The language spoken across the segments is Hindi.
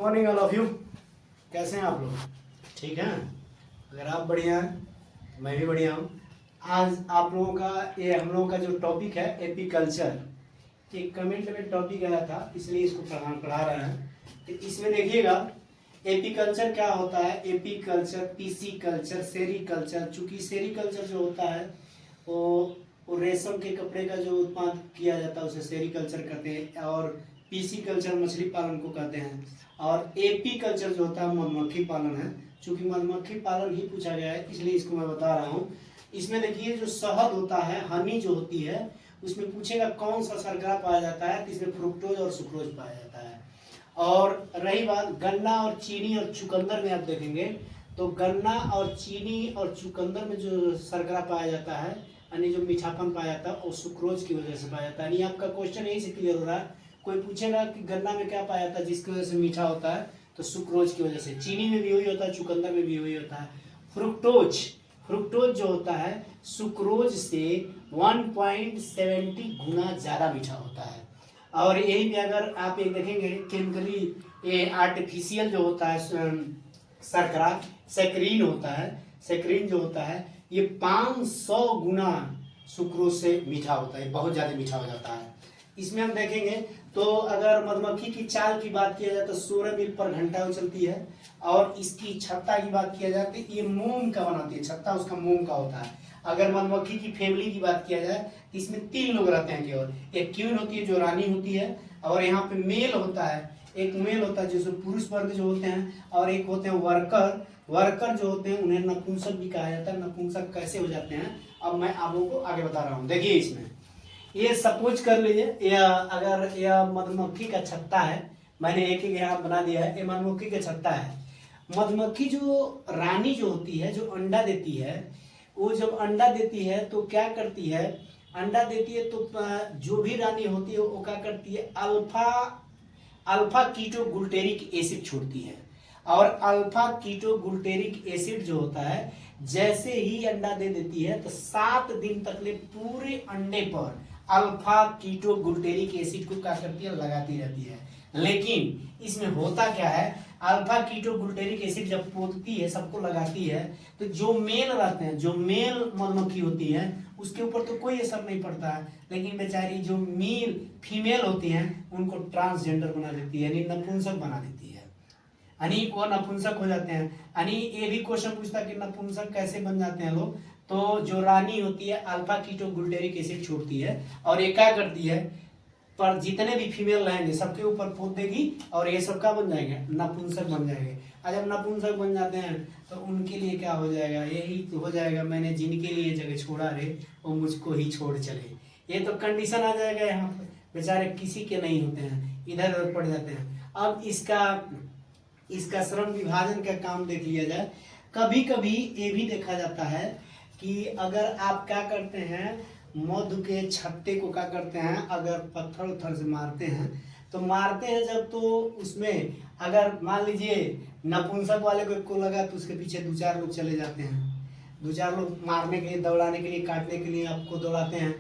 Morning all of you. कैसे हैं आप लोग? ठीक हैं? अगर आप बढ़िया हैं तो मैं भी बढ़िया हूँ। आज आप लोगों का ये हम लोगों का जो टॉपिक है एपीकल्चर, एक कमेंट में टॉपिक आया था इसलिए इसको पढ़ा रहे हैं। तो इसमें देखिएगा एपीकल्चर क्या होता है। Apiculture, PC culture, sericulture. चूंकि सेरीकल्चर जो होता है वो रेशम के कपड़े का जो उत्पादन किया जाता है उसे सेरीकल्चर कहते हैं, और पीसी कल्चर मछली पालन को कहते हैं, और एपी कल्चर जो होता है मधुमक्खी पालन है। चूंकि मधुमक्खी पालन ही पूछा गया है इसलिए इसको मैं बता रहा हूँ। इसमें देखिए जो शहद होता है, हनी जो होती है, उसमें पूछेगा कौन सा शर्करा पाया जाता है, तो इसमें फ्रुक्टोज और सुक्रोज पाया जाता है। और रही बात गन्ना और चीनी और चुकंदर में, आप देखेंगे तो गन्ना और चीनी और चुकंदर में जो शर्करा पाया जाता है यानी जो मीठापन पाया जाता है वो सुक्रोज की वजह से पाया जाता है। यानी आपका क्वेश्चन यही से क्लियर हो रहा है। कोई पूछेगा कि गन्ना में क्या पाया जाता है जिसकी वजह से मीठा होता है, तो सुक्रोज की वजह से। चीनी में भी वही होता है, चुकंदर में भी वही होता है। फ्रुक्टोज, फ्रुक्टोज जो होता है सुक्रोज से 1.70 गुना ज़्यादा मीठा होता है। और यही भी अगर आप एक देखेंगे केमिकली, ये आर्टिफिशियल जो होता है शर्करा, सेक्रीन होता है, सेक्रीन जो होता है ये 500 गुना सुक्रोज से मीठा होता है, बहुत ज़्यादा मीठा हो जाता है। इसमें हम देखेंगे तो अगर मधुमक्खी की चाल की बात किया जाए तो 16 मील पर घंटा वो चलती है। और इसकी छत्ता की बात किया जाए तो ये मोम का बनाती है, छत्ता उसका मोम का होता है। अगर मधुमक्खी की फैमिली की बात किया जाए तो इसमें 3 लोग रहते हैं केवल। एक क्वीन होती है जो रानी होती है, और यहाँ पे मेल होता है, एक मेल होता है जिसमें पुरुष वर्ग जो होते हैं, और एक होते हैं वर्कर। वर्कर जो होते हैं उन्हें नपुंसक भी कहा जाता है। नपुंसक कैसे हो जाते हैं अब मैं आप लोगों को आगे बता रहा हूँ। देखिए इसमें ये सपोज कर लीजिए अगर यह मधुमक्खी का छत्ता है, मैंने एक यहाँ बना दिया है, ये मधुमक्खी का छत्ता है। मधुमक्खी जो रानी जो होती है, जो अंडा देती है, वो जब अंडा देती है तो क्या करती है, अंडा देती है तो जो भी रानी होती है वो क्या करती है, अल्फा कीटोगुल्टेरिक एसिड छोड़ती है। और अल्फा कीटोगुल्टेरिक एसिड जो होता है जैसे ही अंडा दे देती है तो 7 दिन तक ले पूरे अंडे पर अल्फा कीटोगुल्टेरिक एसिड को क्या करती है, लगाती रहती है। लेकिन इसमें होता क्या है, अल्फा कीटोगुल्टेरिक एसिड जब पोतती है, सबको लगाती है, तो जो मेल रहते हैं, जो मेल मधुमक्खी होती है उसके ऊपर तो कोई असर नहीं पड़ता है। लेकिन बेचारी जो मेल फीमेल होती हैं उनको ट्रांसजेंडर बना देती है, यानी नपुंसक बना देती है, यानी वो नपुंसक हो जाते हैं। यानी ये भी क्वेश्चन पूछता है कि नपुंसक कैसे बन जाते हैं लोग। तो जो रानी होती है अल्फा कीटोगुल्टेरिक एसिड छोड़ती है, और ये क्या करती है, पर जितने भी फीमेल रहेंगे सबके ऊपर पोत देगी, और ये सब क्या बन जाएंगे, नपुंसक बन जाएंगे। और जब नपुंसक बन जाते हैं तो उनके लिए क्या हो जाएगा, यही तो हो जाएगा, मैंने जिनके लिए जगह छोड़ा रे वो मुझको ही छोड़ चले। ये तो कंडीशन आ जाएगा यहाँ पर, बेचारे किसी के नहीं होते हैं, इधर उधर पड़ जाते हैं। अब इसका श्रम विभाजन का काम देख लिया जाए। कभी कभी ये भी देखा जाता है कि अगर आप क्या करते हैं, मधु के छत्ते को क्या करते हैं, अगर पत्थर उथर से मारते हैं तो मारते हैं जब, तो उसमें अगर मान लीजिए नपुंसक वाले को लगा तो उसके पीछे 2-4 लोग चले जाते हैं, 2-4 लोग मारने के लिए, दौड़ाने के लिए, काटने के लिए आपको दौड़ाते हैं।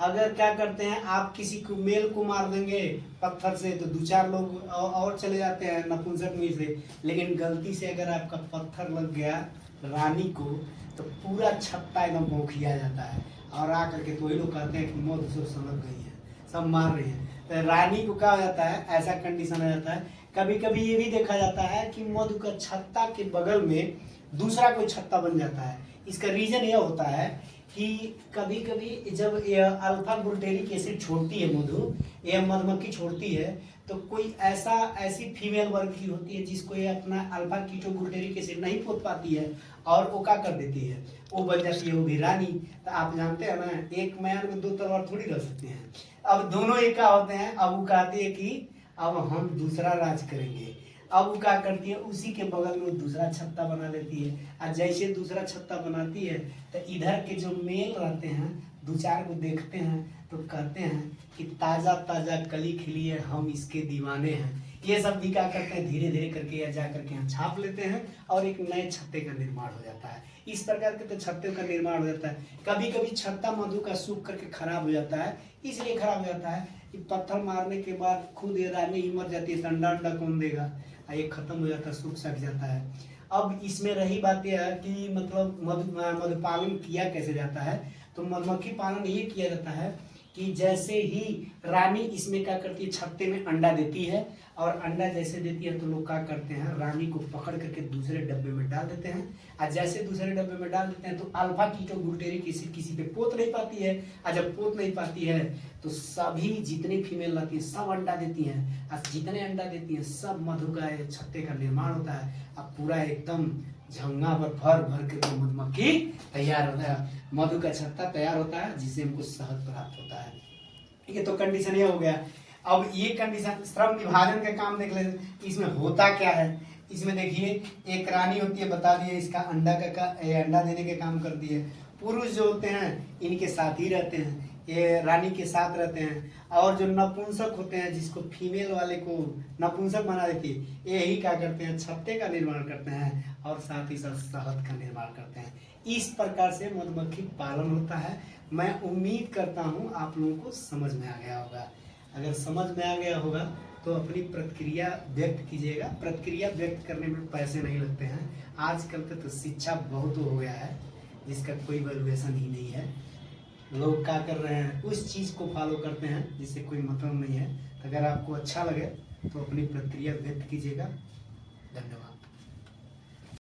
अगर क्या करते हैं, आप किसी को मेल को मार देंगे पत्थर से तो 2-4 लोग और चले जाते हैं नपुंसक में से। लेकिन गलती से अगर आपका पत्थर लग गया रानी को तो पूरा छत्ता एकदम बौखिया जाता है, और आकर के तो वही लोग कहते हैं कि मौत सब समझ गई है, सब मार रही है। तो रानी को क्या हो जाता है, ऐसा कंडीशन हो जाता है। कभी कभी ये भी देखा जाता है कि मधु का छत्ता के बगल में दूसरा कोई छत्ता बन जाता है। इसका रीजन यह होता है कि कभी कभी जब अल्फा गुल्टेरिक एसिड छोड़ती है मधु, यह मधुमक्खी छोड़ती है, तो कोई ऐसी फीमेल वर्ग की होती है जिसको ये अपना अल्फा कीटोगुल्टेरिक एसिड नहीं पोत पाती है, और वो क्या कर देती है, वो बन जाती है वो भी रानी। तो आप जानते हैं ना, एक म्यान में 2 तलवार थोड़ी रह सकते हैं। अब दोनों एक का होते हैं। अब वो कहती है कि अब हम दूसरा राज करेंगे। अब वो क्या करती है, उसी के बगल में दूसरा छत्ता बना लेती है, और जैसे दूसरा छत्ता बनाती है तो इधर के जो मेल रहते हैं 2-4 को देखते हैं तो कहते हैं कि ताज़ा ताज़ा कली खिली है, हम इसके दीवाने हैं। ये सब भी क्या करते हैं, धीरे धीरे करके या जा करके यहाँ छाप लेते हैं, और एक नए छत्ते का निर्माण हो जाता है। इस प्रकार के तो छत्ते का निर्माण हो जाता है। कभी कभी छत्ता मधु का सूख करके खराब हो जाता है, इसलिए खराब हो जाता है ये पत्थर मारने के बाद खुद ये रानी ही मर जाती है, तो अंडा अंडा कौन देगा, ये खत्म हो जाता है, सूख सक जाता है। अब इसमें रही बात यह है कि मतलब मधुपालन किया कैसे जाता है, तो मधुमक्खी पालन ये किया जाता है कि जैसे ही रानी इसमें क्या करती है, छत्ते में अंडा देती है, और अंडा जैसे देती है तो लोग क्या करते हैं, रानी को पकड़ करके दूसरे डब्बे में डाल देते हैं, और जैसे दूसरे डब्बे में डाल देते हैं तो अल्फा कीटो गुलटेरी किसी पे पोत नहीं पाती है, और जब पोत नहीं पाती है तो सभी जितनी फीमेल रहती है सब अंडा देती हैं, और जितने अंडा देती हैं सब मधु का छत्ते का निर्माण होता है। अब पूरा एकदम झंगा पर भर भर के मधुमक्खी तैयार होता है, मधु का छत्ता तैयार होता है, जिससे हमको शहद प्राप्त होता है। ये तो कंडीशन ये हो गया। अब ये कंडीशन श्रम विभाजन का काम देख लेते, इसमें होता क्या है। इसमें देखिए एक रानी होती है, बता दिए इसका अंडा अंडा देने के काम करती है। पुरुष जो होते हैं इनके साथ ही रहते हैं, ये रानी के साथ रहते हैं, और जो नपुंसक होते हैं जिसको फीमेल वाले को नपुंसक बना देती है, यही क्या करते हैं, छत्ते का निर्माण करते हैं और साथ ही साथ शहद का निर्माण करते हैं। इस प्रकार से मधुमक्खी पालन होता है। मैं उम्मीद करता हूँ आप लोगों को समझ में आ गया होगा। अगर समझ में आ गया होगा तो अपनी प्रतिक्रिया व्यक्त कीजिएगा। प्रतिक्रिया व्यक्त करने में पैसे नहीं लगते हैं। आजकल तो शिक्षा बहुत हो गया है जिसका कोई वैल्यूएशन ही नहीं है। लोग क्या कर रहे हैं, उस चीज़ को फॉलो करते हैं जिससे कोई मतलब नहीं है। अगर आपको अच्छा लगे तो अपनी प्रतिक्रिया व्यक्त कीजिएगा। धन्यवाद।